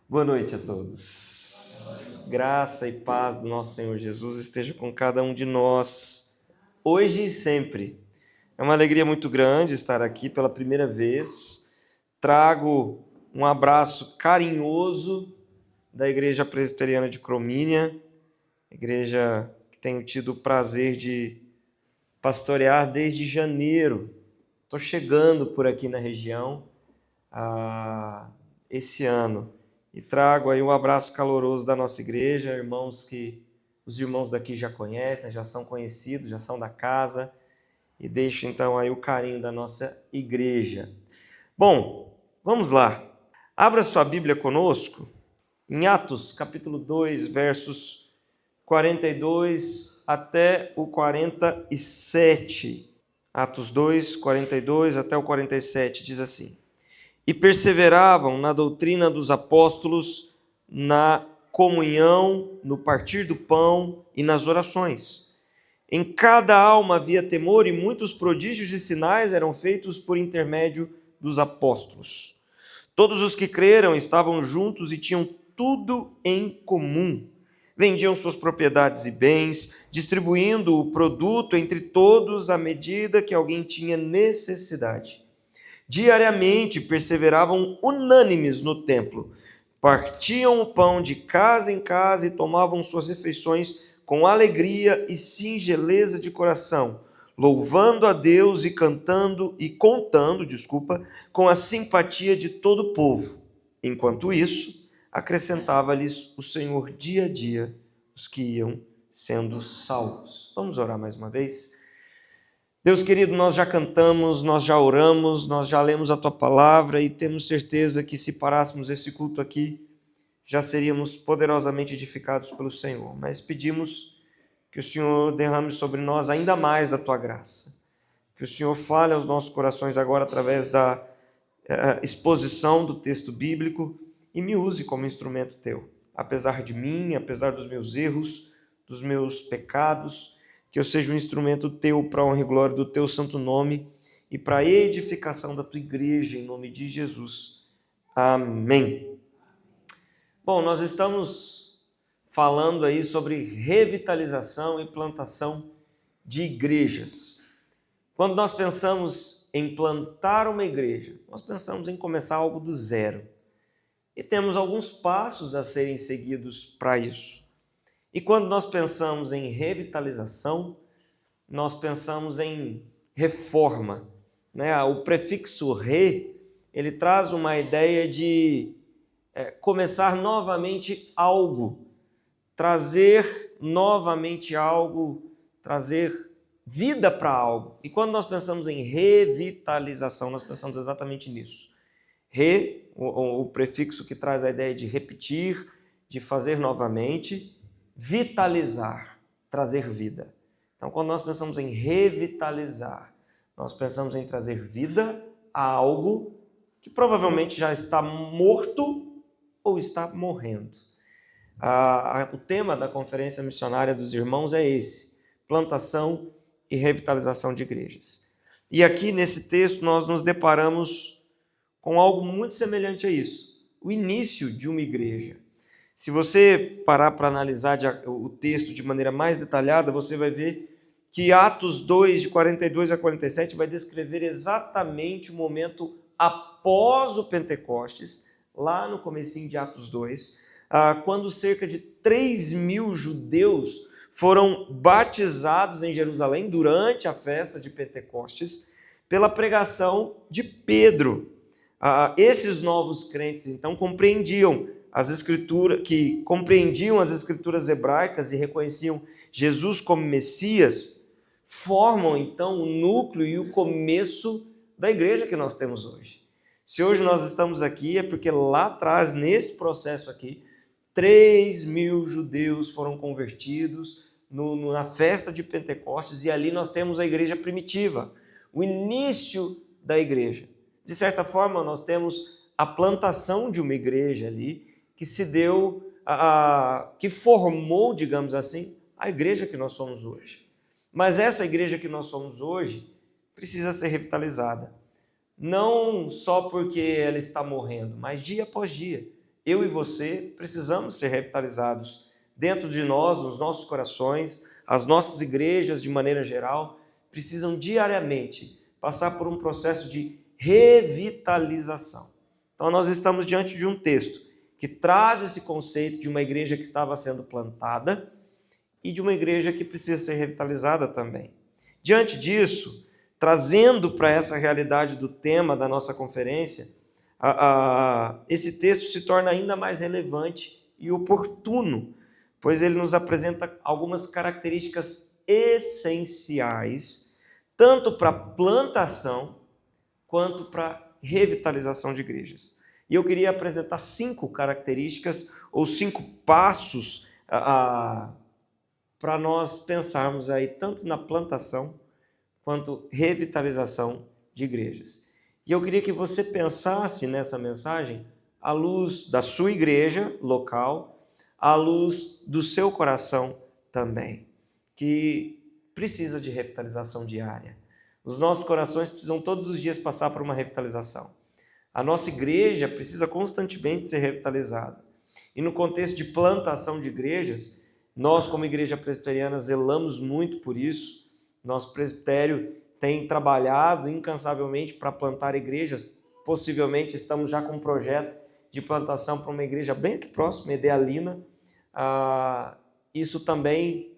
Boa noite a todos. Graça e paz do nosso Senhor Jesus esteja com cada um de nós, hoje e sempre. É uma alegria muito grande estar aqui pela primeira vez. Trago um abraço carinhoso da Igreja Presbiteriana de Cromínia, igreja que tenho tido o prazer de pastorear desde janeiro. Estou chegando por aqui na região esse ano. E trago aí um abraço caloroso da nossa igreja, irmãos que os irmãos daqui já conhecem, já são conhecidos, já são da casa. E deixo então aí o carinho da nossa igreja. Bom, vamos lá. Abra sua Bíblia conosco em Atos, capítulo 2, versos 42 até o 47. Atos 2, 42 até o 47, diz assim: E perseveravam na doutrina dos apóstolos, na comunhão, no partir do pão e nas orações. Em cada alma havia temor, e muitos prodígios e sinais eram feitos por intermédio dos apóstolos. Todos os que creram estavam juntos e tinham tudo em comum. Vendiam suas propriedades e bens, distribuindo o produto entre todos à medida que alguém tinha necessidade. Diariamente perseveravam unânimes no templo, partiam o pão de casa em casa e tomavam suas refeições com alegria e singeleza de coração, louvando a Deus e contando, com a simpatia de todo o povo. Enquanto isso, acrescentava-lhes o Senhor dia a dia os que iam sendo salvos. Vamos orar mais uma vez? Deus querido, nós já cantamos, nós já oramos, nós já lemos a Tua palavra e temos certeza que se parássemos esse culto aqui, já seríamos poderosamente edificados pelo Senhor. Mas pedimos que o Senhor derrame sobre nós ainda mais da Tua graça. Que o Senhor fale aos nossos corações agora através da exposição do texto bíblico e me use como instrumento Teu. Apesar de mim, apesar dos meus erros, dos meus pecados, que eu seja um instrumento Teu para a honra e glória do Teu santo nome e para a edificação da Tua igreja, em nome de Jesus. Amém. Bom, nós estamos falando aí sobre revitalização e plantação de igrejas. Quando nós pensamos em plantar uma igreja, nós pensamos em começar algo do zero. E temos alguns passos a serem seguidos para isso. E quando nós pensamos em revitalização, nós pensamos em reforma, né? O prefixo re, ele traz uma ideia de começar novamente algo, trazer novamente algo, trazer vida para algo. E quando nós pensamos em revitalização, nós pensamos exatamente nisso. O prefixo que traz a ideia de repetir, de fazer novamente, vitalizar, trazer vida. Então, quando nós pensamos em revitalizar, nós pensamos em trazer vida a algo que provavelmente já está morto ou está morrendo. O tema da Conferência Missionária dos Irmãos é esse: plantação e revitalização de igrejas. E aqui nesse texto nós nos deparamos com algo muito semelhante a isso, o início de uma igreja. Se você parar para analisar o texto de maneira mais detalhada, você vai ver que Atos 2, de 42 a 47, vai descrever exatamente o momento após o Pentecostes, lá no comecinho de Atos 2, quando cerca de 3.000 judeus foram batizados em Jerusalém durante a festa de Pentecostes pela pregação de Pedro. Esses novos crentes, então, compreendiam as escrituras hebraicas e reconheciam Jesus como Messias, formam, então, o núcleo e o começo da igreja que nós temos hoje. Se hoje nós estamos aqui, é porque lá atrás, nesse processo aqui, 3.000 judeus foram convertidos na festa de Pentecostes, e ali nós temos a igreja primitiva, o início da igreja. De certa forma, nós temos a plantação de uma igreja ali, que se deu, que formou, digamos assim, a igreja que nós somos hoje. Mas essa igreja que nós somos hoje precisa ser revitalizada. Não só porque ela está morrendo, mas dia após dia, eu e você precisamos ser revitalizados dentro de nós, nos nossos corações. As nossas igrejas, de maneira geral, precisam diariamente passar por um processo de revitalização. Então, nós estamos diante de um texto que traz esse conceito de uma igreja que estava sendo plantada e de uma igreja que precisa ser revitalizada também. Diante disso, trazendo para essa realidade do tema da nossa conferência, esse texto se torna ainda mais relevante e oportuno, pois ele nos apresenta algumas características essenciais, tanto para a plantação quanto para a revitalização de igrejas. E eu queria apresentar 5 características ou 5 passos para nós pensarmos aí tanto na plantação quanto revitalização de igrejas. E eu queria que você pensasse nessa mensagem à luz da sua igreja local, à luz do seu coração também, que precisa de revitalização diária. Os nossos corações precisam todos os dias passar por uma revitalização. A nossa igreja precisa constantemente ser revitalizada. E no contexto de plantação de igrejas, nós como igreja presbiteriana zelamos muito por isso. Nosso presbitério tem trabalhado incansavelmente para plantar igrejas. Possivelmente estamos já com um projeto de plantação para uma igreja bem aqui próxima, Idealina. Isso também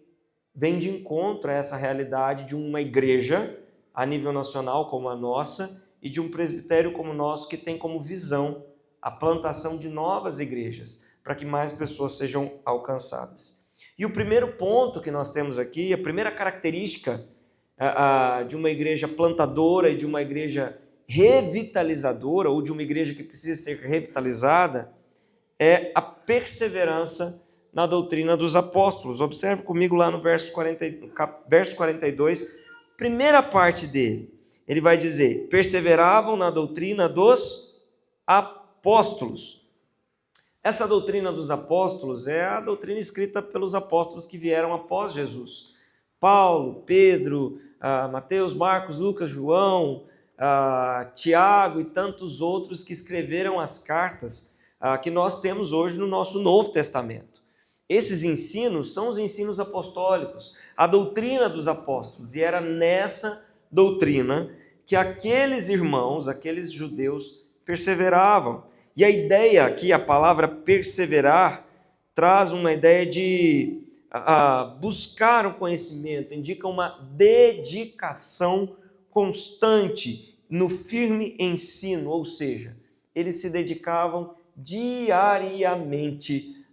vem de encontro a essa realidade de uma igreja a nível nacional como a nossa e de um presbitério como o nosso que tem como visão a plantação de novas igrejas para que mais pessoas sejam alcançadas. E o primeiro ponto que nós temos aqui, a primeira característica de uma igreja plantadora e de uma igreja revitalizadora, ou de uma igreja que precisa ser revitalizada, é a perseverança na doutrina dos apóstolos. Observe comigo lá no verso 42, primeira parte dele. Ele vai dizer, perseveravam na doutrina dos apóstolos. Essa doutrina dos apóstolos é a doutrina escrita pelos apóstolos que vieram após Jesus. Paulo, Pedro, Mateus, Marcos, Lucas, João, Tiago e tantos outros que escreveram as cartas que nós temos hoje no nosso Novo Testamento. Esses ensinos são os ensinos apostólicos, a doutrina dos apóstolos, e era nessa doutrina que aqueles irmãos, aqueles judeus, perseveravam. E a ideia aqui, a palavra perseverar, traz uma ideia de buscar o conhecimento, indica uma dedicação constante no firme ensino, ou seja, eles se dedicavam diariamente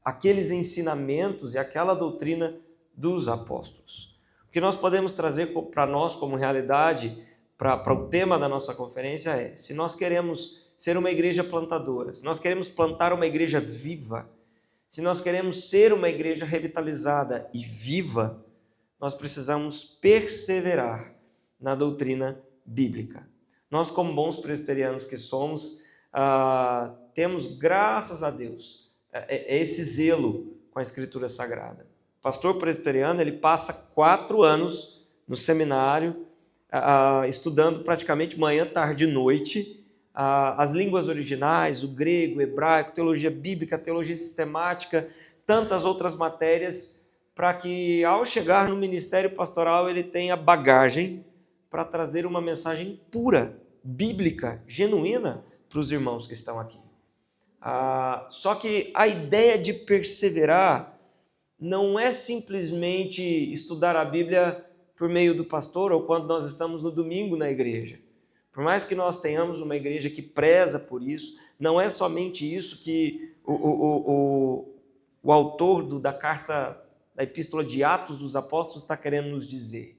àqueles ensinamentos e àquela doutrina dos apóstolos. O que nós podemos trazer para nós como realidade, para o tema da nossa conferência é, se nós queremos ser uma igreja plantadora, se nós queremos plantar uma igreja viva, se nós queremos ser uma igreja revitalizada e viva, nós precisamos perseverar na doutrina bíblica. Nós, como bons presbiterianos que somos, temos, graças a Deus, esse zelo com a Escritura Sagrada. O pastor presbiteriano, ele passa 4 anos no seminário, estudando praticamente manhã, tarde e noite, as línguas originais, o grego, o hebraico, teologia bíblica, teologia sistemática, tantas outras matérias, para que ao chegar no ministério pastoral ele tenha bagagem para trazer uma mensagem pura, bíblica, genuína para os irmãos que estão aqui. Só que a ideia de perseverar não é simplesmente estudar a Bíblia por meio do pastor ou quando nós estamos no domingo na igreja. Por mais que nós tenhamos uma igreja que preza por isso, não é somente isso que o autor da carta, da Epístola de Atos dos Apóstolos está querendo nos dizer.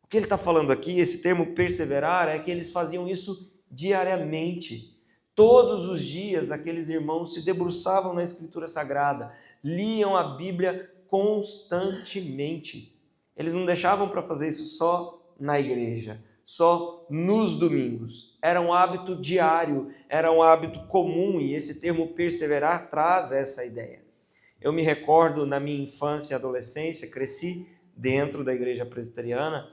O que ele está falando aqui, esse termo perseverar, é que eles faziam isso diariamente. Todos os dias aqueles irmãos se debruçavam na Escritura Sagrada, liam a Bíblia constantemente. Eles não deixavam para fazer isso só na igreja, só nos domingos. Era um hábito diário, era um hábito comum, e esse termo perseverar traz essa ideia. Eu me recordo na minha infância e adolescência, cresci dentro da igreja presbiteriana,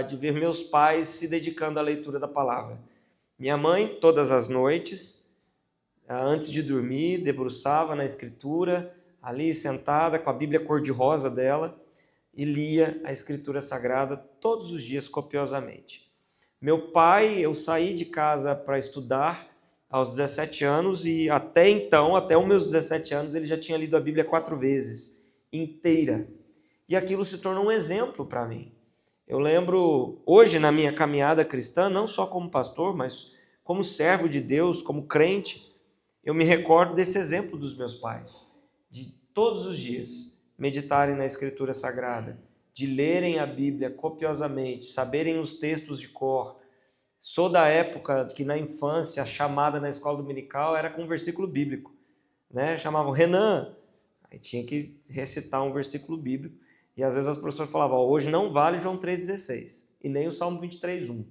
de ver meus pais se dedicando à leitura da palavra. Minha mãe, todas as noites, antes de dormir, debruçava na Escritura, ali sentada com a Bíblia cor-de-rosa dela, e lia a Escritura Sagrada todos os dias copiosamente. Meu pai, eu saí de casa para estudar aos 17 anos e até então, até os meus 17 anos, ele já tinha lido a Bíblia 4 vezes, inteira. E aquilo se tornou um exemplo para mim. Eu lembro, hoje na minha caminhada cristã, não só como pastor, mas como servo de Deus, como crente, eu me recordo desse exemplo dos meus pais, de todos os dias meditarem na Escritura Sagrada, de lerem a Bíblia copiosamente, saberem os textos de cor. Sou da época que na infância a chamada na escola dominical era com um versículo bíblico, né? Chamavam Renan, aí tinha que recitar um versículo bíblico, e às vezes as professoras falavam, hoje não vale João 3,16, e nem o Salmo 23,1.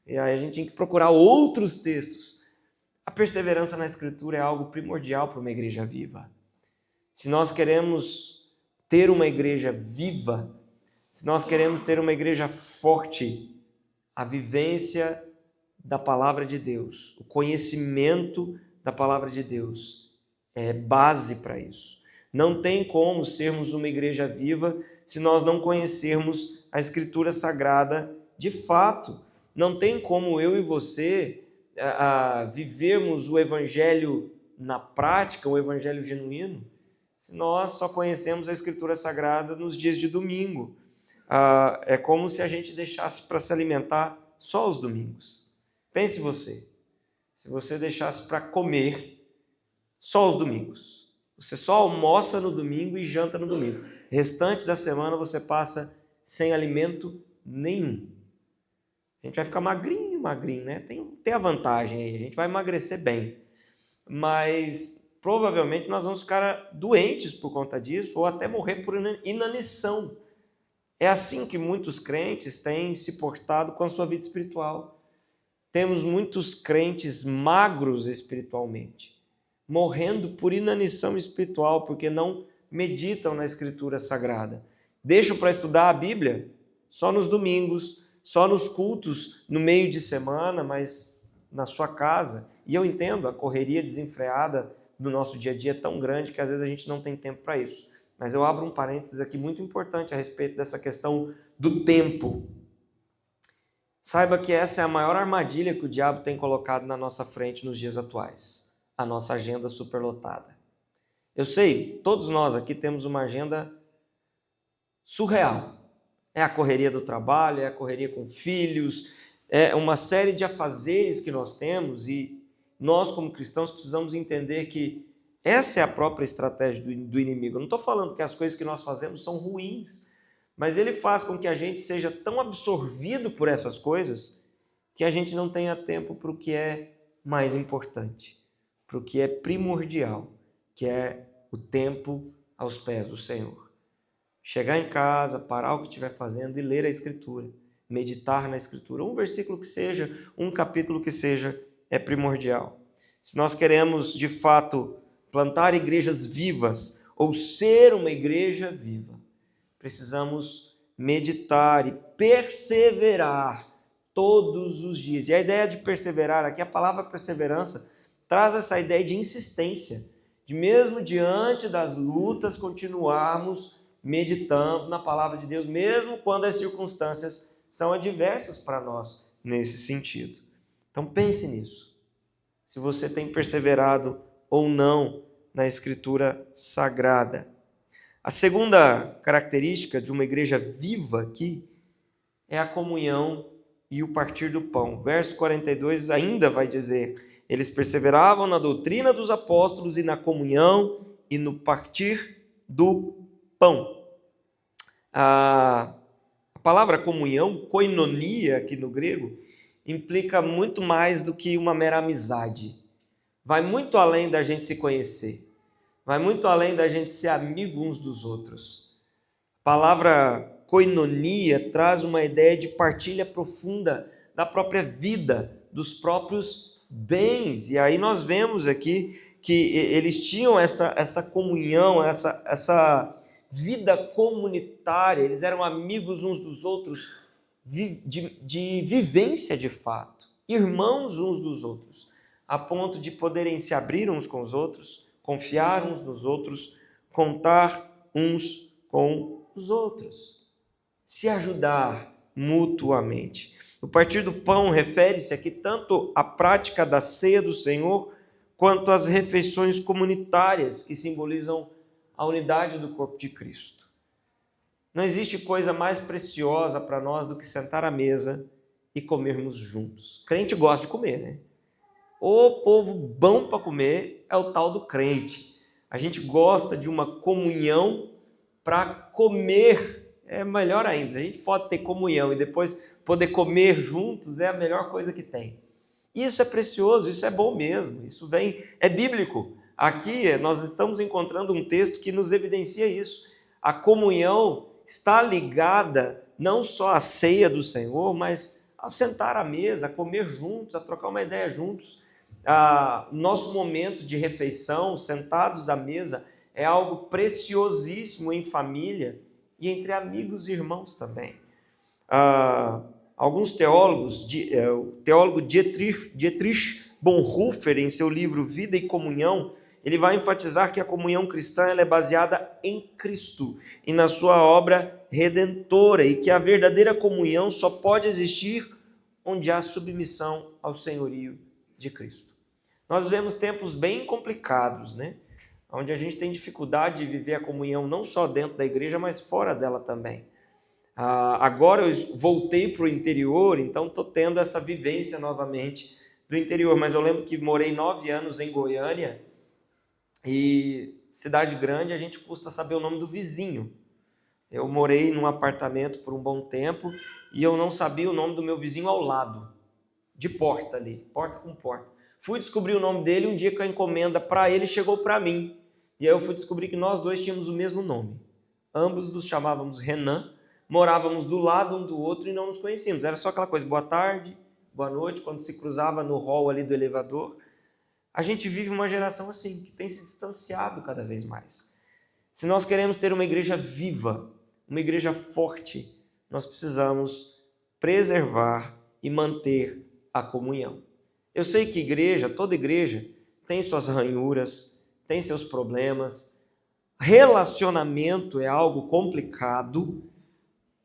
E aí a gente tinha que procurar outros textos. A perseverança na Escritura é algo primordial para uma igreja viva. Se nós queremos ter uma igreja viva, se nós queremos ter uma igreja forte, a vivência da palavra de Deus, o conhecimento da palavra de Deus é base para isso. Não tem como sermos uma igreja viva se nós não conhecermos a Escritura Sagrada de fato. Não tem como eu e você vivermos o Evangelho na prática, o Evangelho genuíno, se nós só conhecemos a Escritura Sagrada nos dias de domingo. É como se a gente deixasse para se alimentar só os domingos. Pense você, se você deixasse para comer só os domingos. Você só almoça no domingo e janta no domingo. Restante da semana você passa sem alimento nenhum. A gente vai ficar magrinho, né? Tem a vantagem aí, a gente vai emagrecer bem. Mas provavelmente nós vamos ficar doentes por conta disso ou até morrer por inanição. É assim que muitos crentes têm se portado com a sua vida espiritual. Temos muitos crentes magros espiritualmente, morrendo por inanição espiritual, porque não meditam na Escritura Sagrada. Deixam para estudar a Bíblia só nos domingos, só nos cultos no meio de semana, mas na sua casa. E eu entendo, a correria desenfreada do nosso dia a dia é tão grande que às vezes a gente não tem tempo para isso. Mas eu abro um parênteses aqui muito importante a respeito dessa questão do tempo. Saiba que essa é a maior armadilha que o diabo tem colocado na nossa frente nos dias atuais. A nossa agenda superlotada. Eu sei, todos nós aqui temos uma agenda surreal. É a correria do trabalho, é a correria com filhos, é uma série de afazeres que nós temos e nós como cristãos precisamos entender que essa é a própria estratégia do inimigo. Eu não estou falando que as coisas que nós fazemos são ruins, mas ele faz com que a gente seja tão absorvido por essas coisas que a gente não tenha tempo para o que é mais importante, para o que é primordial, que é o tempo aos pés do Senhor. Chegar em casa, parar o que estiver fazendo e ler a Escritura, meditar na Escritura. Um versículo que seja, um capítulo que seja, é primordial. Se nós queremos, de fato, plantar igrejas vivas ou ser uma igreja viva, precisamos meditar e perseverar todos os dias. E a ideia de perseverar aqui, a palavra perseverança, traz essa ideia de insistência, de mesmo diante das lutas continuarmos meditando na palavra de Deus, mesmo quando as circunstâncias são adversas para nós nesse sentido. Então pense nisso. Se você tem perseverado ou não na Escritura Sagrada. A segunda característica de uma igreja viva aqui é a comunhão e o partir do pão. Verso 42 ainda vai dizer: eles perseveravam na doutrina dos apóstolos e na comunhão e no partir do pão. A palavra comunhão, koinonia aqui no grego, implica muito mais do que uma mera amizade. Vai muito além da gente se conhecer. Vai muito além da gente ser amigo uns dos outros. A palavra koinonia traz uma ideia de partilha profunda da própria vida, dos próprios bens. E aí nós vemos aqui que eles tinham essa comunhão, essa vida comunitária, eles eram amigos uns dos outros, de vivência de fato, irmãos uns dos outros. a ponto de poderem se abrir uns com os outros, confiar uns nos outros, contar uns com os outros, se ajudar mutuamente. O partir do pão refere-se aqui tanto à prática da ceia do Senhor, quanto às refeições comunitárias que simbolizam a unidade do corpo de Cristo. Não existe coisa mais preciosa para nós do que sentar à mesa e comermos juntos. Crente gosta de comer, né? O povo bom para comer é o tal do crente. A gente gosta de uma comunhão para comer, é melhor ainda. A gente pode ter comunhão e depois poder comer juntos, é a melhor coisa que tem. Isso é precioso, isso é bom mesmo, isso é bíblico. Aqui nós estamos encontrando um texto que nos evidencia isso. A comunhão está ligada não só à ceia do Senhor, mas a sentar à mesa, a comer juntos, a trocar uma ideia juntos. Nosso momento de refeição, sentados à mesa, é algo preciosíssimo em família e entre amigos e irmãos também. Alguns teólogos, o teólogo Dietrich Bonhoeffer, em seu livro Vida e Comunhão, ele vai enfatizar que a comunhão cristã ela é baseada em Cristo e na sua obra redentora, e que a verdadeira comunhão só pode existir onde há submissão ao senhorio de Cristo. Nós vivemos tempos bem complicados, né? Onde a gente tem dificuldade de viver a comunhão não só dentro da igreja, mas fora dela também. Agora eu voltei para o interior, então estou tendo essa vivência novamente do interior, mas eu lembro que morei 9 anos em Goiânia, e cidade grande a gente custa saber o nome do vizinho. Eu morei num apartamento por um bom tempo e eu não sabia o nome do meu vizinho ao lado, de porta ali, porta com porta. Fui descobrir o nome dele um dia que a encomenda para ele chegou para mim. E aí eu fui descobrir que nós dois tínhamos o mesmo nome. Ambos nos chamávamos Renan, morávamos do lado um do outro e não nos conhecíamos. Era só aquela coisa, boa tarde, boa noite, quando se cruzava no hall ali do elevador. A gente vive uma geração assim, que tem se distanciado cada vez mais. Se nós queremos ter uma igreja viva, uma igreja forte, nós precisamos preservar e manter a comunhão. Eu sei que toda igreja, tem suas ranhuras, tem seus problemas. Relacionamento é algo complicado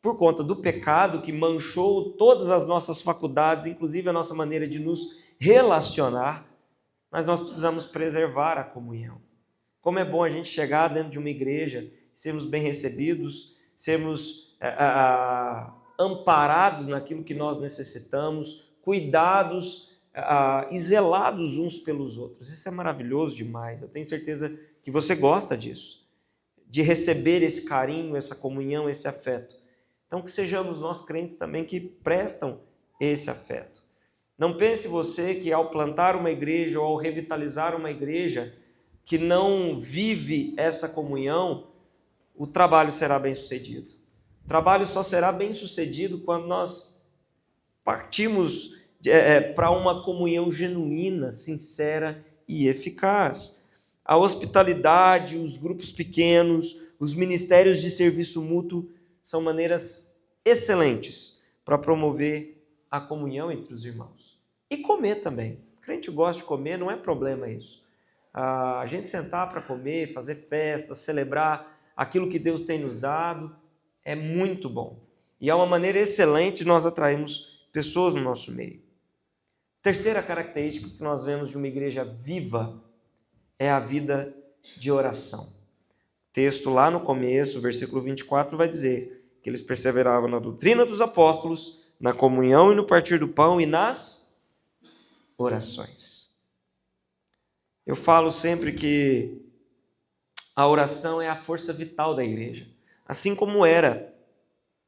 por conta do pecado que manchou todas as nossas faculdades, inclusive a nossa maneira de nos relacionar, mas nós precisamos preservar a comunhão. Como é bom a gente chegar dentro de uma igreja, sermos bem recebidos, sermos amparados naquilo que nós necessitamos, cuidados e zelados uns pelos outros. Isso é maravilhoso demais. Eu tenho certeza que você gosta disso, de receber esse carinho, essa comunhão, esse afeto. Então que sejamos nós crentes também que prestam esse afeto. Não pense você que ao plantar uma igreja ou ao revitalizar uma igreja que não vive essa comunhão, o trabalho será bem sucedido. O trabalho só será bem sucedido quando nós partimos para uma comunhão genuína, sincera e eficaz. A hospitalidade, os grupos pequenos, os ministérios de serviço mútuo são maneiras excelentes para promover a comunhão entre os irmãos. E comer também. O crente gosta de comer, não é problema isso. A gente sentar para comer, fazer festa, celebrar aquilo que Deus tem nos dado, é muito bom. E é uma maneira excelente de nós atrairmos pessoas no nosso meio. Terceira característica que nós vemos de uma igreja viva é a vida de oração. O texto lá no começo, versículo 24, vai dizer que eles perseveravam na doutrina dos apóstolos, na comunhão e no partir do pão e nas orações. Eu falo sempre que a oração é a força vital da igreja, assim como era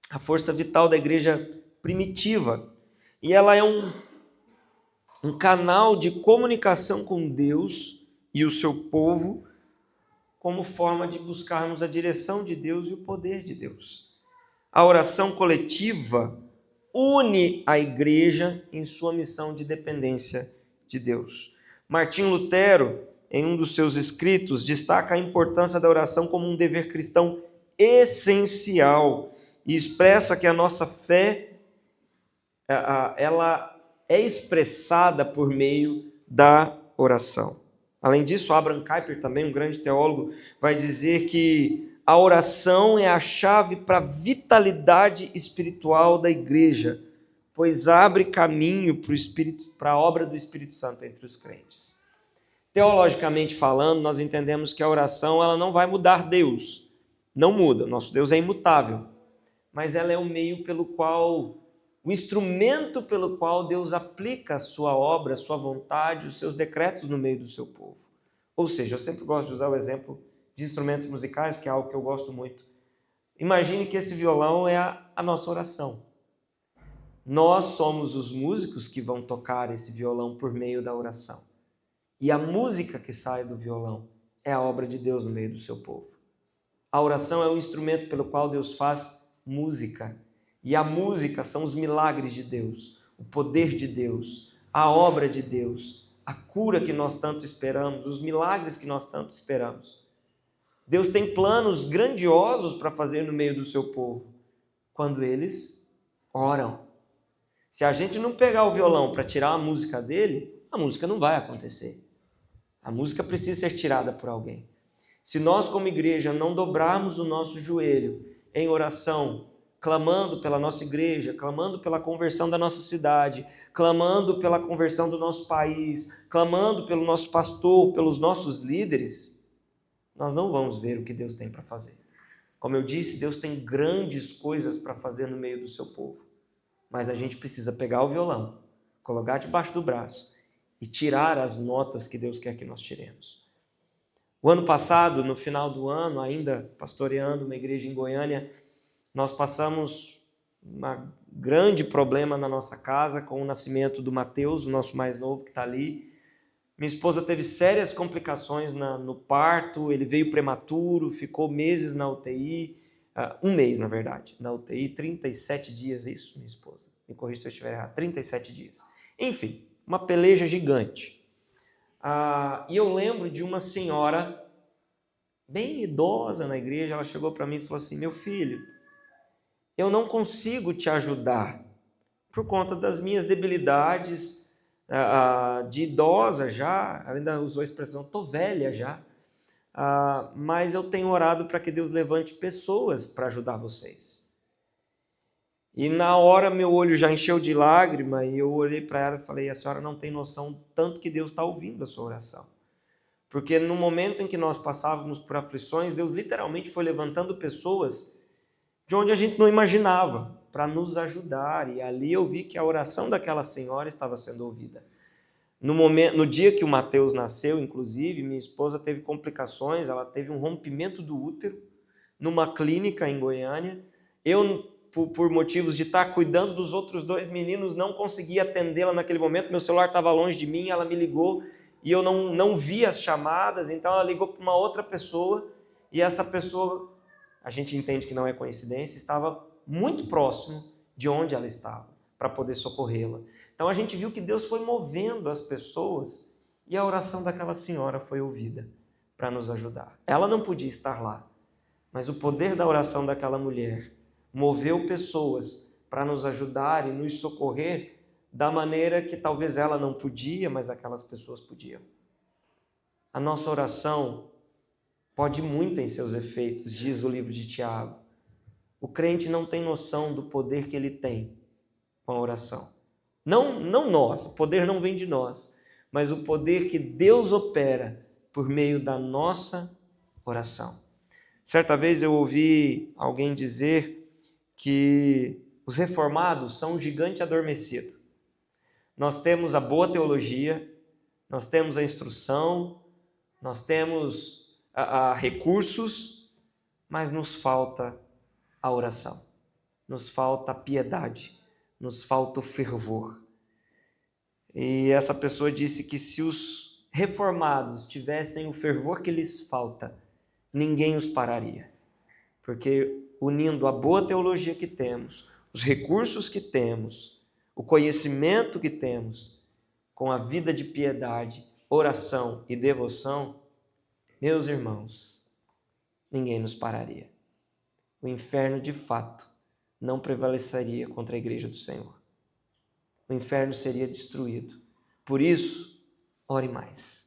a força vital da igreja primitiva. E ela é um canal de comunicação com Deus e o seu povo, como forma de buscarmos a direção de Deus e o poder de Deus. A oração coletiva une a igreja em sua missão de dependência de Deus. Martim Lutero, em um dos seus escritos, destaca a importância da oração como um dever cristão essencial e expressa que a nossa fé ela é expressada por meio da oração. Além disso, Abraham Kuyper, também um grande teólogo, vai dizer que a oração é a chave para a vitalidade espiritual da igreja, pois abre caminho para a obra do Espírito Santo entre os crentes. Teologicamente falando, nós entendemos que a oração ela não vai mudar Deus. Não muda, nosso Deus é imutável. Mas ela é o meio pelo qual, o instrumento pelo qual Deus aplica a sua obra, a sua vontade, os seus decretos no meio do seu povo. Ou seja, eu sempre gosto de usar o exemplo de instrumentos musicais, que é algo que eu gosto muito. Imagine que esse violão é a nossa oração. Nós somos os músicos que vão tocar esse violão por meio da oração. E a música que sai do violão é a obra de Deus no meio do seu povo. A oração é o instrumento pelo qual Deus faz música. E a música são os milagres de Deus, o poder de Deus, a obra de Deus, a cura que nós tanto esperamos, os milagres que nós tanto esperamos. Deus tem planos grandiosos para fazer no meio do seu povo, quando eles oram. Se a gente não pegar o violão para tirar a música dele, a música não vai acontecer. A música precisa ser tirada por alguém. Se nós, como igreja, não dobrarmos o nosso joelho em oração, clamando pela nossa igreja, clamando pela conversão da nossa cidade, clamando pela conversão do nosso país, clamando pelo nosso pastor, pelos nossos líderes, nós não vamos ver o que Deus tem para fazer. Como eu disse, Deus tem grandes coisas para fazer no meio do seu povo. Mas a gente precisa pegar o violão, colocar debaixo do braço e tirar as notas que Deus quer que nós tiremos. O ano passado, no final do ano, ainda pastoreando uma igreja em Goiânia, nós passamos um grande problema na nossa casa com o nascimento do Mateus, o nosso mais novo que está ali. Minha esposa teve sérias complicações no parto, ele veio prematuro, ficou meses na UTI, um mês na verdade, na UTI, 37 dias, isso, minha esposa? Me corrija se eu estiver errado, 37 dias. Enfim, uma peleja gigante. E eu lembro de uma senhora bem idosa na igreja, ela chegou para mim e falou assim: meu filho, eu não consigo te ajudar por conta das minhas debilidades de idosa já, ela ainda usou a expressão, estou velha já, mas eu tenho orado para que Deus levante pessoas para ajudar vocês. E na hora meu olho já encheu de lágrima e eu olhei para ela e falei: a senhora não tem noção tanto que Deus está ouvindo a sua oração. Porque no momento em que nós passávamos por aflições, Deus literalmente foi levantando pessoas de onde a gente não imaginava para nos ajudar. E ali eu vi que a oração daquela senhora estava sendo ouvida. No dia que o Mateus nasceu, inclusive, minha esposa teve complicações, ela teve um rompimento do útero numa clínica em Goiânia. Eu, por motivos de estar cuidando dos outros dois meninos, não consegui atendê-la naquele momento, meu celular estava longe de mim, ela me ligou e eu não vi as chamadas, então ela ligou para uma outra pessoa e essa pessoa, a gente entende que não é coincidência, estava muito próximo de onde ela estava para poder socorrê-la. Então a gente viu que Deus foi movendo as pessoas e a oração daquela senhora foi ouvida para nos ajudar. Ela não podia estar lá, mas o poder da oração daquela mulher moveu pessoas para nos ajudar e nos socorrer da maneira que talvez ela não podia, mas aquelas pessoas podiam. A nossa oração pode muito em seus efeitos, diz o livro de Tiago. O crente não tem noção do poder que ele tem com a oração. Não nós, o poder não vem de nós, mas o poder que Deus opera por meio da nossa oração. Certa vez eu ouvi alguém dizer que os reformados são um gigante adormecido. Nós temos a boa teologia, nós temos a instrução, nós temos recursos, mas nos falta a oração, nos falta a piedade, nos falta o fervor. E essa pessoa disse que se os reformados tivessem o fervor que lhes falta, ninguém os pararia. Porque unindo a boa teologia que temos, os recursos que temos, o conhecimento que temos, com a vida de piedade, oração e devoção, meus irmãos, ninguém nos pararia. O inferno, de fato, não prevaleceria contra a igreja do Senhor. O inferno seria destruído. Por isso, ore mais.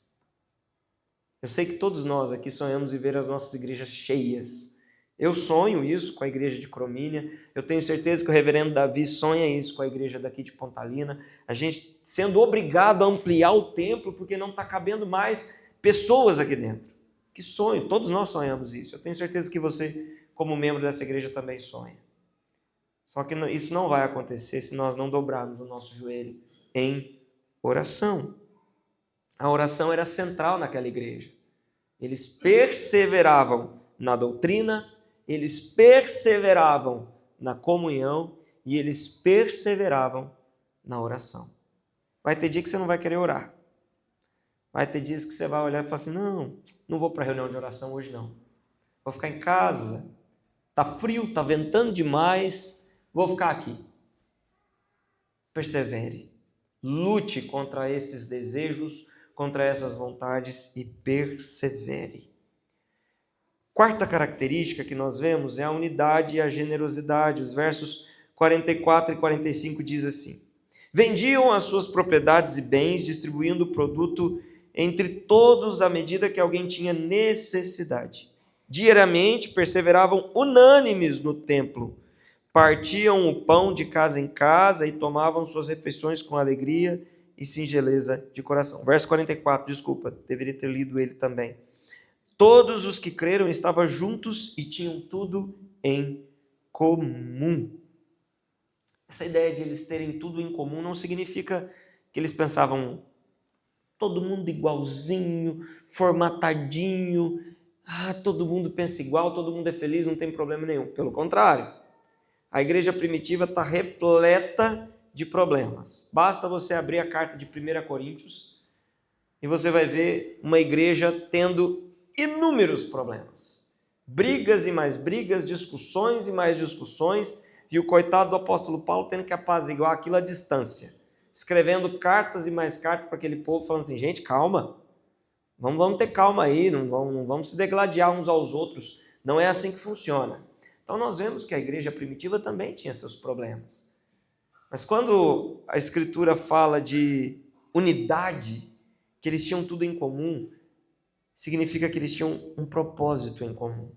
Eu sei que todos nós aqui sonhamos em ver as nossas igrejas cheias. Eu sonho isso com a igreja de Cromínia. Eu tenho certeza que o reverendo Davi sonha isso com a igreja daqui de Pontalina. A gente sendo obrigado a ampliar o templo porque não está cabendo mais pessoas aqui dentro. Que sonho, todos nós sonhamos isso. Eu tenho certeza que você, como membro dessa igreja, também sonha. Só que isso não vai acontecer se nós não dobrarmos o nosso joelho em oração. A oração era central naquela igreja. Eles perseveravam na doutrina, eles perseveravam na comunhão e eles perseveravam na oração. Vai ter dia que você não vai querer orar. Vai ter dias que você vai olhar e falar assim, não vou para a reunião de oração hoje não. Vou ficar em casa, está frio, está ventando demais, vou ficar aqui. Persevere, lute contra esses desejos, contra essas vontades e persevere. Quarta característica que nós vemos é a unidade e a generosidade. Os versos 44 e 45 diz assim: vendiam as suas propriedades e bens, distribuindo o produto entre todos à medida que alguém tinha necessidade. Diariamente perseveravam unânimes no templo, partiam o pão de casa em casa e tomavam suas refeições com alegria e singeleza de coração. Verso 44, desculpa, deveria ter lido ele também. Todos os que creram estavam juntos e tinham tudo em comum. Essa ideia de eles terem tudo em comum não significa que eles pensavam todo mundo igualzinho, formatadinho, todo mundo pensa igual, todo mundo é feliz, não tem problema nenhum. Pelo contrário, a igreja primitiva está repleta de problemas. Basta você abrir a carta de 1 Coríntios e você vai ver uma igreja tendo inúmeros problemas. Brigas e mais brigas, discussões e mais discussões, e o coitado do apóstolo Paulo tendo que apaziguar aquilo à distância, escrevendo cartas e mais cartas para aquele povo, falando assim, gente, calma, vamos ter calma aí, não vamos se degladiar uns aos outros, não é assim que funciona. Então nós vemos que a igreja primitiva também tinha seus problemas. Mas quando a Escritura fala de unidade, que eles tinham tudo em comum, significa que eles tinham um propósito em comum: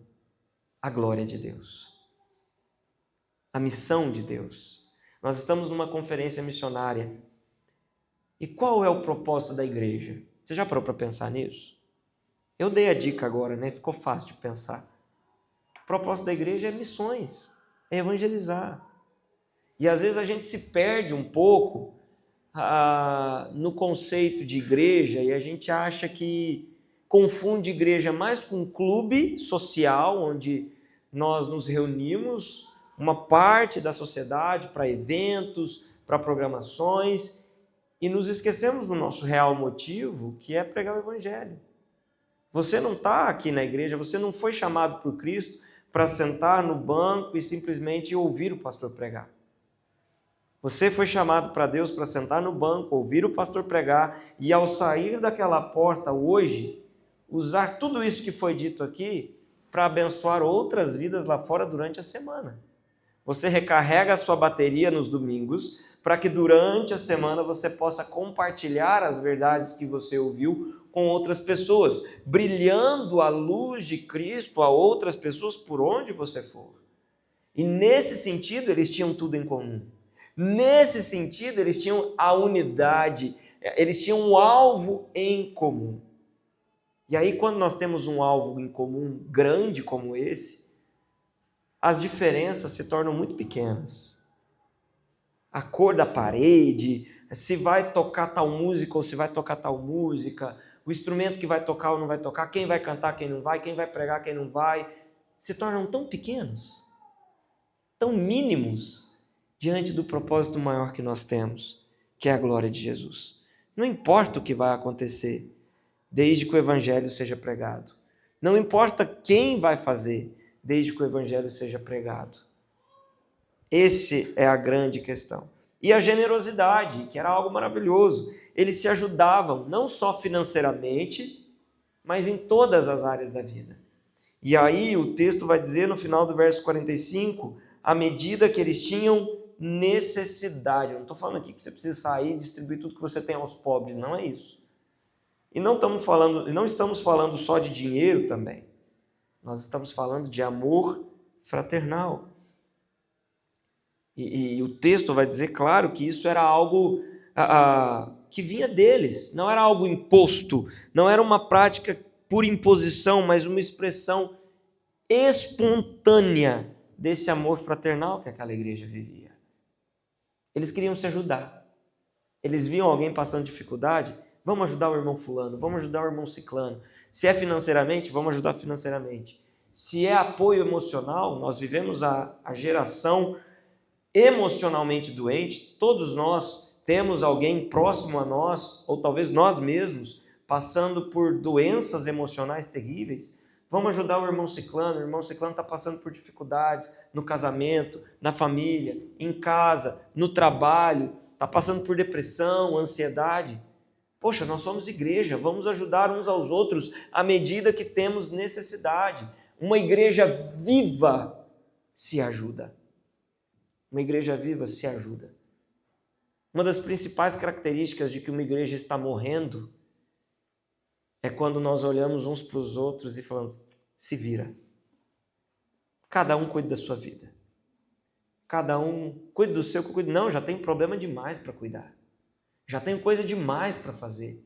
a glória de Deus, a missão de Deus. Nós estamos numa conferência missionária. E qual é o propósito da igreja? Você já parou para pensar nisso? Eu dei a dica agora, né? Ficou fácil de pensar. O propósito da igreja é missões, é evangelizar. E às vezes a gente se perde um pouco no conceito de igreja e a gente acha que confunde igreja mais com um clube social, onde nós nos reunimos, uma parte da sociedade, para eventos, para programações, e nos esquecemos do nosso real motivo, que é pregar o evangelho. Você não está aqui na igreja, você não foi chamado por Cristo para sentar no banco e simplesmente ouvir o pastor pregar. Você foi chamado para Deus para sentar no banco, ouvir o pastor pregar e ao sair daquela porta hoje, usar tudo isso que foi dito aqui para abençoar outras vidas lá fora durante a semana. Você recarrega a sua bateria nos domingos para que durante a semana você possa compartilhar as verdades que você ouviu com outras pessoas, brilhando a luz de Cristo a outras pessoas por onde você for. E nesse sentido eles tinham tudo em comum. Nesse sentido, eles tinham a unidade, eles tinham um alvo em comum. E aí, quando nós temos um alvo em comum grande como esse, as diferenças se tornam muito pequenas. A cor da parede, se vai tocar tal música ou se vai tocar tal música, o instrumento que vai tocar ou não vai tocar, quem vai cantar, quem não vai, quem vai pregar, quem não vai, se tornam tão pequenos, tão mínimos, diante do propósito maior que nós temos, que é a glória de Jesus. Não importa o que vai acontecer, desde que o evangelho seja pregado. Não importa quem vai fazer, desde que o evangelho seja pregado. Essa é a grande questão. E a generosidade, que era algo maravilhoso. Eles se ajudavam, não só financeiramente, mas em todas as áreas da vida. E aí o texto vai dizer no final do verso 45, à medida que eles tinham necessidade. Eu não estou falando aqui que você precisa sair e distribuir tudo que você tem aos pobres, não é isso. E não estamos falando só de dinheiro também. Nós estamos falando de amor fraternal. E o texto vai dizer, claro, que isso era algo que vinha deles, não era algo imposto, não era uma prática por imposição, mas uma expressão espontânea desse amor fraternal que aquela igreja vivia. Eles queriam se ajudar. Eles viam alguém passando dificuldade, vamos ajudar o irmão fulano, vamos ajudar o irmão ciclano. Se é financeiramente, vamos ajudar financeiramente. Se é apoio emocional, nós vivemos a geração emocionalmente doente, todos nós temos alguém próximo a nós, ou talvez nós mesmos, passando por doenças emocionais terríveis. Vamos ajudar o irmão ciclano está passando por dificuldades no casamento, na família, em casa, no trabalho, está passando por depressão, ansiedade. Poxa, nós somos igreja, vamos ajudar uns aos outros à medida que temos necessidade. Uma igreja viva se ajuda. Uma igreja viva se ajuda. Uma das principais características de que uma igreja está morrendo é quando nós olhamos uns para os outros e falamos, se vira. Cada um cuida da sua vida. Cada um cuida do seu, cuida. Não, já tem problema demais para cuidar. Já tenho coisa demais para fazer.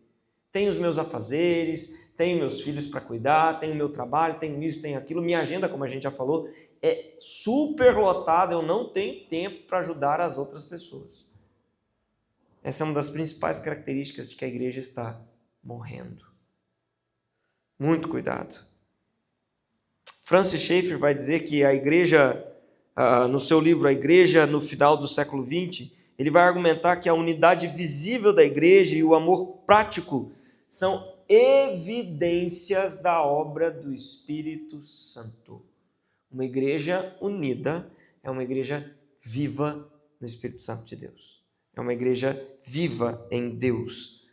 Tenho os meus afazeres, tenho meus filhos para cuidar, tenho meu trabalho, tenho isso, tenho aquilo. Minha agenda, como a gente já falou, é super lotada, eu não tenho tempo para ajudar as outras pessoas. Essa é uma das principais características de que a igreja está morrendo. Muito cuidado. Francis Schaeffer vai dizer que a igreja, no seu livro A Igreja no Final do Século XX, ele vai argumentar que a unidade visível da igreja e o amor prático são evidências da obra do Espírito Santo. Uma igreja unida é uma igreja viva no Espírito Santo de Deus. É uma igreja viva em Deus.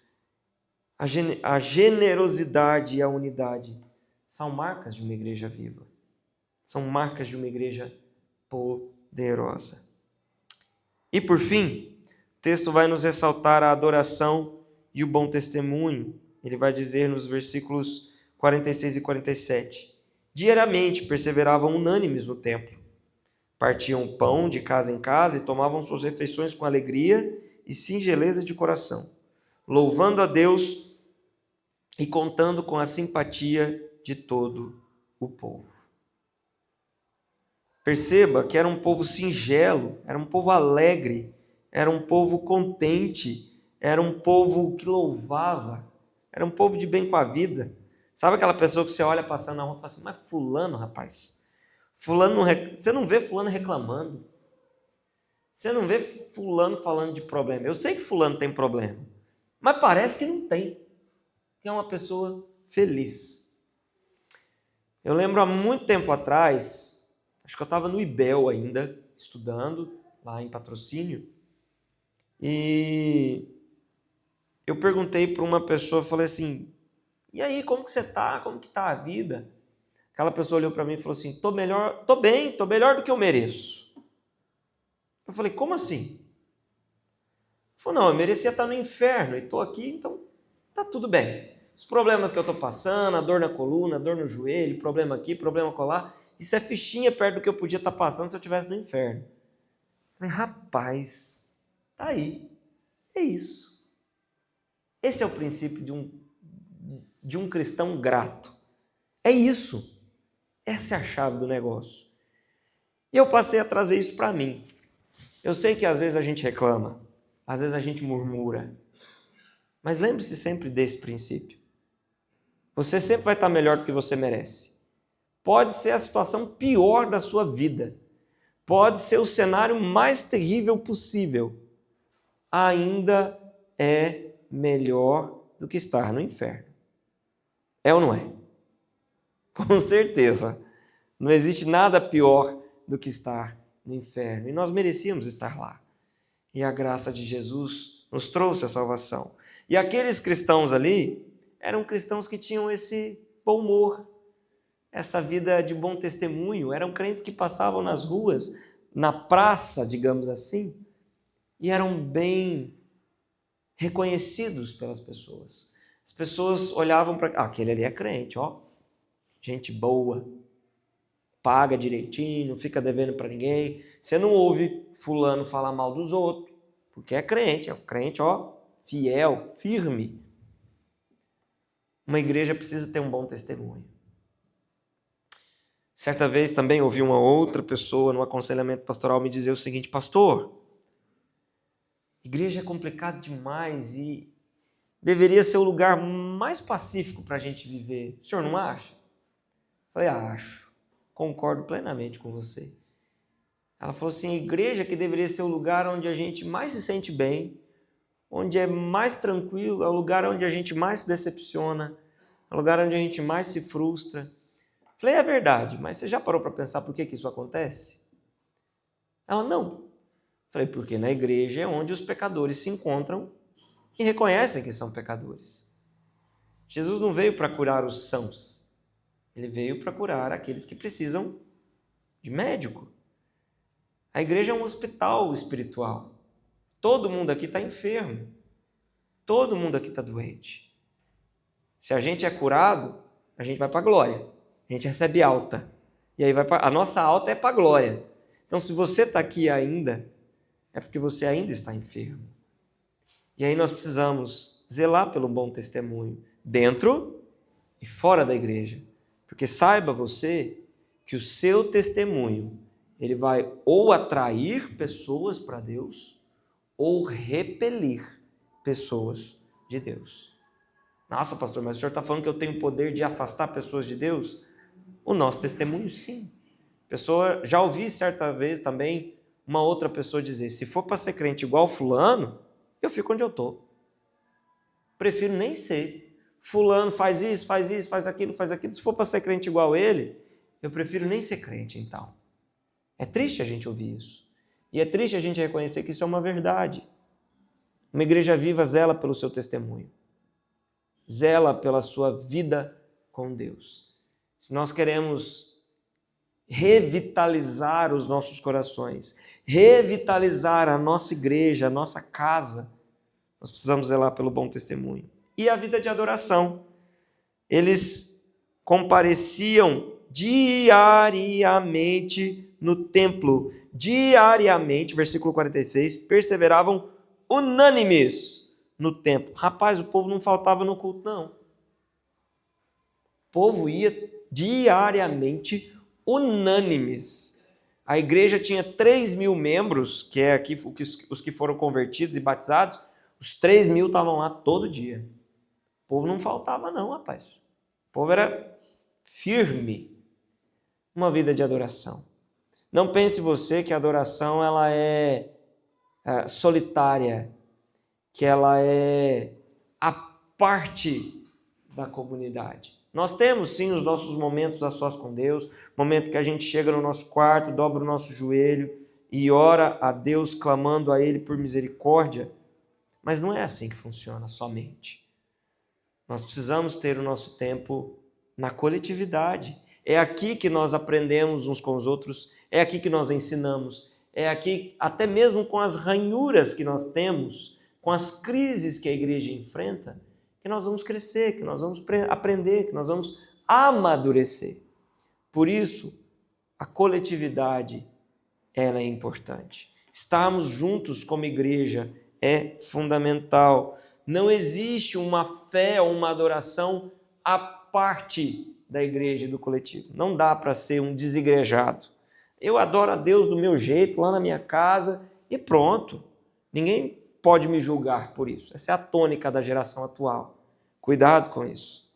A generosidade e a unidade são marcas de uma igreja viva. São marcas de uma igreja poderosa. E por fim, o texto vai nos ressaltar a adoração e o bom testemunho. Ele vai dizer nos versículos 46 e 47. Diariamente perseveravam unânimes no templo. Partiam pão de casa em casa e tomavam suas refeições com alegria e singeleza de coração, louvando a Deus e contando com a simpatia de todo o povo. Perceba que era um povo singelo, era um povo alegre, era um povo contente, era um povo que louvava, era um povo de bem com a vida. Sabe aquela pessoa que você olha passando na rua e fala assim, mas fulano, rapaz, você não vê fulano reclamando, você não vê fulano falando de problema. Eu sei que fulano tem problema, mas parece que não tem, que é uma pessoa feliz. Eu lembro há muito tempo atrás, acho que eu estava no IBEL ainda, estudando lá em Patrocínio, e eu perguntei para uma pessoa, falei assim, e aí, como que você está? Como que está a vida? Aquela pessoa olhou para mim e falou assim, tô bem, tô melhor do que eu mereço. Eu falei, como assim? Ele falou, não, eu merecia estar no inferno e estou aqui, então tá tudo bem. Os problemas que eu estou passando, a dor na coluna, a dor no joelho, problema aqui, problema colar, isso é fichinha perto do que eu podia estar passando se eu estivesse no inferno. Eu falei, rapaz, tá aí, é isso. Esse é o princípio de um cristão grato. É isso. Essa é a chave do negócio. E eu passei a trazer isso para mim. Eu sei que às vezes a gente reclama, às vezes a gente murmura, mas lembre-se sempre desse princípio. Você sempre vai estar melhor do que você merece. Pode ser a situação pior da sua vida, pode ser o cenário mais terrível possível, ainda é melhor do que estar no inferno. É ou não é? Com certeza. Não existe nada pior do que estar no inferno. E nós merecíamos estar lá. E a graça de Jesus nos trouxe a salvação. E aqueles cristãos ali eram cristãos que tinham esse bom humor, essa vida de bom testemunho. Eram crentes que passavam nas ruas, na praça, digamos assim, e eram bem reconhecidos pelas pessoas. As pessoas olhavam para... aquele ali é crente, ó. Gente boa. Paga direitinho, não fica devendo para ninguém. Você não ouve fulano falar mal dos outros, porque é um crente, ó, fiel, firme. Uma igreja precisa ter um bom testemunho. Certa vez também ouvi uma outra pessoa no aconselhamento pastoral me dizer o seguinte: pastor, igreja é complicado demais e deveria ser o lugar mais pacífico para a gente viver. O senhor não acha? Eu falei, acho. Concordo plenamente com você. Ela falou assim, a igreja que deveria ser o lugar onde a gente mais se sente bem, onde é mais tranquilo, é o lugar onde a gente mais se decepciona, é o lugar onde a gente mais se frustra. Falei, é verdade, mas você já parou para pensar por que isso acontece? Ela, não. Falei, porque na igreja é onde os pecadores se encontram e reconhecem que são pecadores. Jesus não veio para curar os sãos, ele veio para curar aqueles que precisam de médico. A igreja é um hospital espiritual. Todo mundo aqui está enfermo. Todo mundo aqui está doente. Se a gente é curado, a gente vai para a glória. A gente recebe alta. E aí a nossa alta é para a glória. Então, se você está aqui ainda, é porque você ainda está enfermo. E aí nós precisamos zelar pelo bom testemunho, dentro e fora da igreja. Porque saiba você que o seu testemunho, ele vai ou atrair pessoas para Deus, ou repelir pessoas de Deus. Nossa, pastor, mas o senhor está falando que eu tenho o poder de afastar pessoas de Deus? O nosso testemunho, sim. Já ouvi certa vez também uma outra pessoa dizer, se for para ser crente igual fulano, eu fico onde eu estou. Prefiro nem ser. Fulano faz isso, faz aquilo. Se for para ser crente igual ele, eu prefiro nem ser crente, então. É triste a gente ouvir isso. E é triste a gente reconhecer que isso é uma verdade. Uma igreja viva zela pelo seu testemunho. Zela pela sua vida com Deus. Se nós queremos revitalizar os nossos corações, revitalizar a nossa igreja, a nossa casa, nós precisamos zelar pelo bom testemunho. E a vida de adoração. Eles compareciam diariamente no templo. Diariamente, versículo 46, perseveravam unânimes no templo. Rapaz, o povo não faltava no culto, não. O povo ia diariamente unânimes. A igreja tinha 3.000 membros, que é aqui os que foram convertidos e batizados, os 3.000 estavam lá todo dia. O povo não faltava não, rapaz. O povo era firme. Uma vida de adoração. Não pense você que a adoração ela é solitária, que ela é a parte da comunidade. Nós temos sim os nossos momentos a sós com Deus, momento que a gente chega no nosso quarto, dobra o nosso joelho e ora a Deus clamando a Ele por misericórdia, mas não é assim que funciona somente. Nós precisamos ter o nosso tempo na coletividade. É aqui que nós aprendemos uns com os outros, é aqui que nós ensinamos, é aqui, até mesmo com as ranhuras que nós temos, com as crises que a igreja enfrenta, que nós vamos crescer, que nós vamos aprender, que nós vamos amadurecer. Por isso, a coletividade, ela é importante. Estarmos juntos como igreja é fundamental. Não existe uma fé ou uma adoração à parte da igreja e do coletivo. Não dá para ser um desigrejado. Eu adoro a Deus do meu jeito, lá na minha casa, e pronto. Ninguém pode me julgar por isso. Essa é a tônica da geração atual. Cuidado com isso.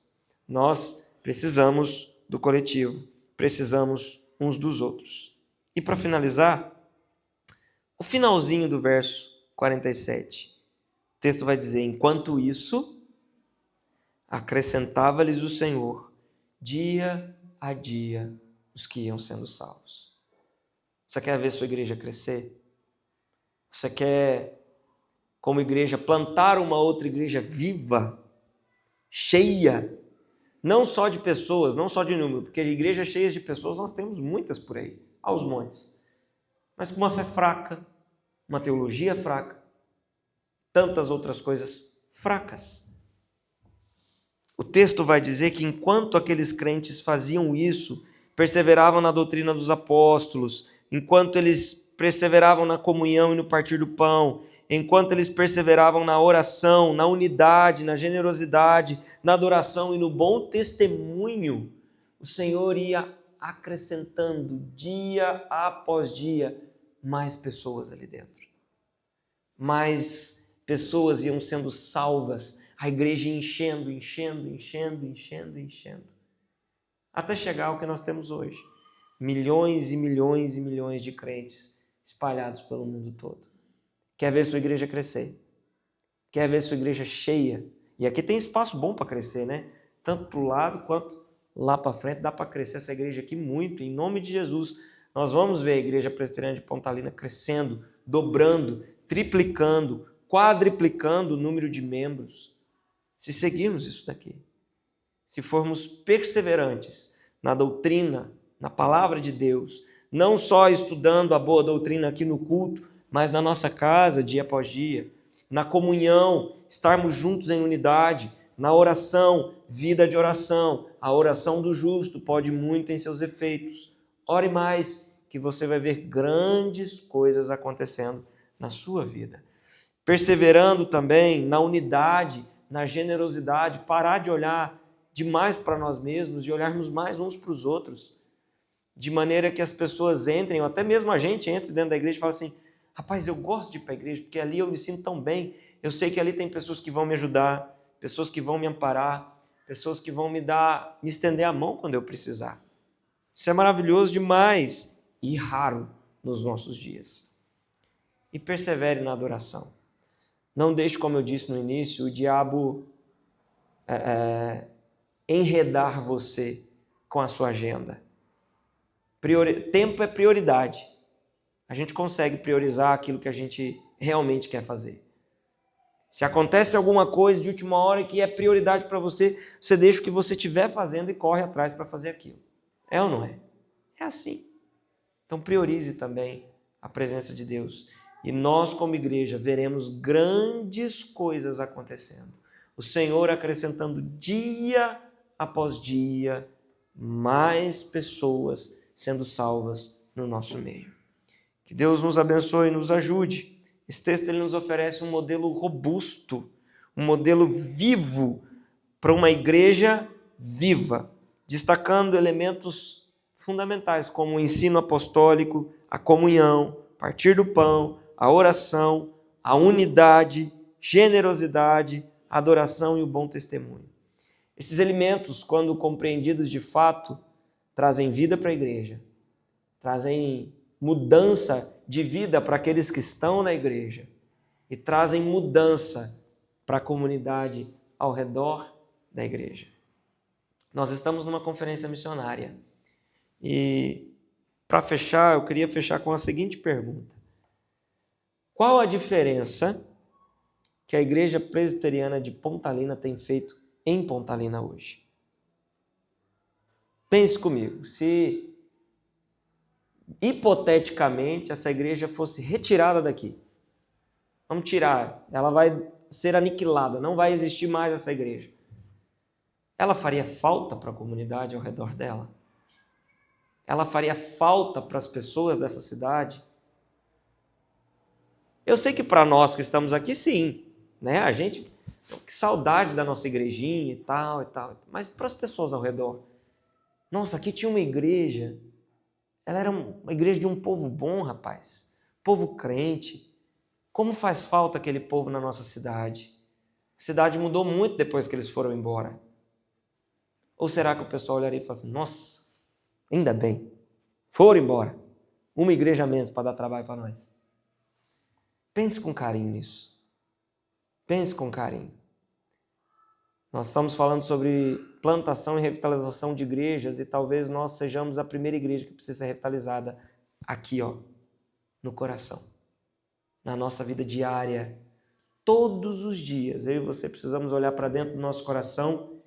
Nós precisamos do coletivo, precisamos uns dos outros. E para finalizar, o finalzinho do verso 47. O texto vai dizer, enquanto isso, acrescentava-lhes o Senhor, dia a dia, os que iam sendo salvos. Você quer ver sua igreja crescer? Você quer, como igreja, plantar uma outra igreja viva, cheia, não só de pessoas, não só de número, porque igrejas cheias de pessoas nós temos muitas por aí, aos montes, mas com uma fé fraca, uma teologia fraca, tantas outras coisas fracas. O texto vai dizer que enquanto aqueles crentes faziam isso, perseveravam na doutrina dos apóstolos, enquanto eles perseveravam na comunhão e no partir do pão, enquanto eles perseveravam na oração, na unidade, na generosidade, na adoração e no bom testemunho, o Senhor ia acrescentando dia após dia mais pessoas ali dentro. Mais pessoas iam sendo salvas, a igreja enchendo, até chegar ao que nós temos hoje. Milhões e milhões e milhões de crentes espalhados pelo mundo todo. Quer ver sua igreja crescer? Quer ver sua igreja cheia? E aqui tem espaço bom para crescer, né? Tanto para o lado quanto lá para frente, dá para crescer essa igreja aqui muito, em nome de Jesus. Nós vamos ver a igreja presbiteriana de Pontalina crescendo, dobrando, triplicando, quadriplicando o número de membros. Se seguirmos isso daqui, se formos perseverantes na doutrina, na palavra de Deus, não só estudando a boa doutrina aqui no culto, mas na nossa casa, dia após dia, na comunhão, estarmos juntos em unidade, na oração, vida de oração, a oração do justo pode muito em seus efeitos. Ore mais, que você vai ver grandes coisas acontecendo na sua vida. Perseverando também na unidade, na generosidade, parar de olhar demais para nós mesmos e olharmos mais uns para os outros, de maneira que as pessoas entrem, ou até mesmo a gente entre dentro da igreja e fala assim: rapaz, eu gosto de ir para a igreja, porque ali eu me sinto tão bem, eu sei que ali tem pessoas que vão me ajudar, pessoas que vão me amparar, pessoas que vão me estender a mão quando eu precisar. Isso é maravilhoso demais e raro nos nossos dias. E persevere na adoração. Não deixe, como eu disse no início, o diabo enredar você com a sua agenda. Tempo é prioridade. A gente consegue priorizar aquilo que a gente realmente quer fazer. Se acontece alguma coisa de última hora que é prioridade para você, você deixa o que você estiver fazendo e corre atrás para fazer aquilo. É ou não é? É assim. Então priorize também a presença de Deus. E nós, como igreja, veremos grandes coisas acontecendo. O Senhor acrescentando dia após dia mais pessoas sendo salvas no nosso meio. Que Deus nos abençoe e nos ajude. Esse texto ele nos oferece um modelo robusto, um modelo vivo para uma igreja viva, destacando elementos fundamentais como o ensino apostólico, a comunhão, partir do pão, a oração, a unidade, generosidade, adoração e o bom testemunho. Esses elementos, quando compreendidos de fato, trazem vida para a igreja, trazem mudança de vida para aqueles que estão na igreja e trazem mudança para a comunidade ao redor da igreja. Nós estamos numa conferência missionária e, para fechar, eu queria fechar com a seguinte pergunta: qual a diferença que a Igreja Presbiteriana de Pontalina tem feito em Pontalina hoje? Pense comigo, se hipoteticamente essa igreja fosse retirada daqui, vamos tirar, ela vai ser aniquilada, não vai existir mais essa igreja. Ela faria falta para a comunidade ao redor dela? Ela faria falta para as pessoas dessa cidade? Eu sei que para nós que estamos aqui, sim, né? A gente, que saudade da nossa igrejinha e tal, mas para as pessoas ao redor, nossa, aqui tinha uma igreja, ela era uma igreja de um povo bom, rapaz, povo crente. Como faz falta aquele povo na nossa cidade? A cidade mudou muito depois que eles foram embora. Ou será que o pessoal olharia e fala assim: nossa, ainda bem, foram embora, uma igreja a menos para dar trabalho para nós? Pense com carinho nisso. Pense com carinho. Nós estamos falando sobre plantação e revitalização de igrejas e talvez nós sejamos a primeira igreja que precisa ser revitalizada aqui, no coração, na nossa vida diária. Todos os dias, eu e você precisamos olhar para dentro do nosso coração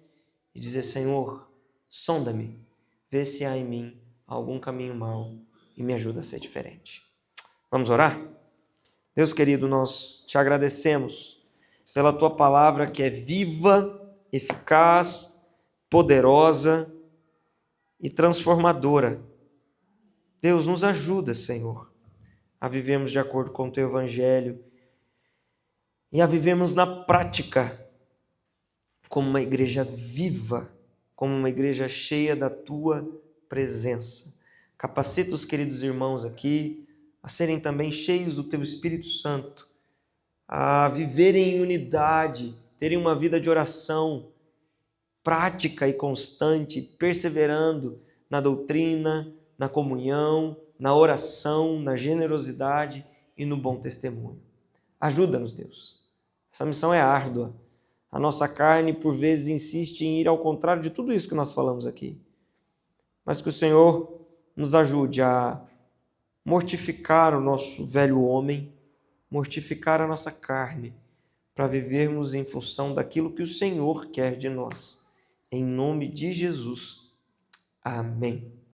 e dizer: Senhor, sonda-me, vê se há em mim algum caminho mau e me ajuda a ser diferente. Vamos orar? Deus querido, nós te agradecemos pela tua palavra que é viva, eficaz, poderosa e transformadora. Deus, nos ajuda, Senhor, a vivermos de acordo com o Teu Evangelho e a vivermos na prática como uma igreja viva, como uma igreja cheia da Tua presença. Capacita os queridos irmãos aqui a serem também cheios do Teu Espírito Santo, a viverem em unidade, terem uma vida de oração prática e constante, perseverando na doutrina, na comunhão, na oração, na generosidade e no bom testemunho. Ajuda-nos, Deus. Essa missão é árdua. A nossa carne, por vezes, insiste em ir ao contrário de tudo isso que nós falamos aqui. Mas que o Senhor nos ajude a mortificar o nosso velho homem, mortificar a nossa carne, para vivermos em função daquilo que o Senhor quer de nós. Em nome de Jesus. Amém.